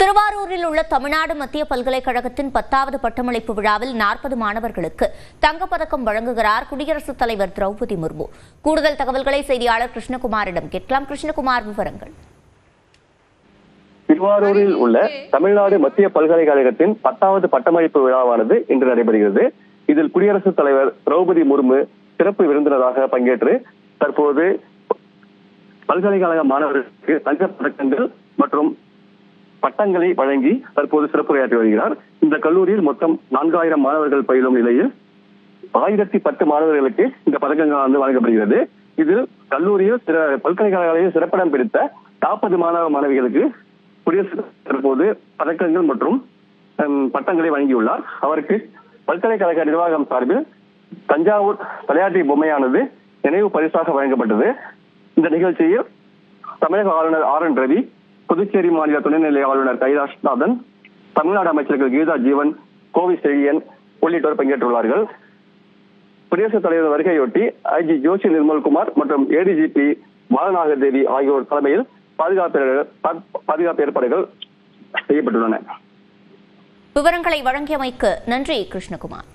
திருவாரூரில் உள்ள தமிழ்நாடு மத்திய பல்கலைக்கழகத்தின் 10வது பட்டமளிப்பு விழாவில் 40 மாணவர்களுக்கு தங்கப்பதக்கம் வழங்குகிறார் குடியரசுத் தலைவர் திரௌபதி முர்மு. கூடுதல் தகவல்களை செய்தியாளர் கிருஷ்ணகுமாரிடம் கேட்கலாம். கிருஷ்ணகுமார், விவரங்கள். திருவாரூரில் உள்ள தமிழ்நாடு மத்திய பல்கலைக்கழகத்தின் 10வது பட்டமளிப்பு விழாவானது இன்று நடைபெறுகிறது. இதில் குடியரசுத் தலைவர் திரௌபதி முர்மு சிறப்பு விருந்தினராக பங்கேற்று தற்போது பல்கலைக்கழக மாணவர்களுக்கு தங்கப் பதக்கங்கள் மற்றும் பட்டங்களை வழங்கி தற்போது சிறப்புரையாற்றி வருகிறார். இந்த கல்லூரியில் மொத்தம் 4000 மாணவர்கள் பயிலும் நிலையில் 1010 மாணவர்களுக்கு இந்த பதக்கங்கள் வழங்கப்படுகிறது. இதில் கல்லூரியில் பல்கலைக்கழகங்களில் சிறப்பிடம் பிடித்த 40 மாணவ மாணவிகளுக்கு குடியரசுத் தற்போது பதக்கங்கள் மற்றும் பட்டங்களை வழங்கியுள்ளார். அவருக்கு பல்கலைக்கழக நிர்வாகம் சார்பில் தஞ்சாவூர் தலையாட்டி பொம்மையானது நினைவு பரிசாக வழங்கப்பட்டது. இந்த நிகழ்ச்சியில் தமிழக ஆளுநர் ஆர்.என். ரவி, புதுச்சேரி மாநில துணைநிலை ஆளுநர் கைலாஷ்நாதன், தமிழ்நாடு அமைச்சர்கள் கீதா ஜீவன், கோவி செழியன் உள்ளிட்டோர் பங்கேற்றுள்ளார்கள். குடியரசுத் தலைவர் வருகையொட்டி ஐஜி ஜோஷி நிர்மல்குமார் மற்றும் ஏடிஜிபி பாலநாகதேவி ஆகியோர் தலைமையில் பாதுகாப்பு ஏற்பாடுகள் செய்யப்பட்டுள்ளன. விவரங்களை வழங்கியமைக்கு நன்றி கிருஷ்ணகுமார்.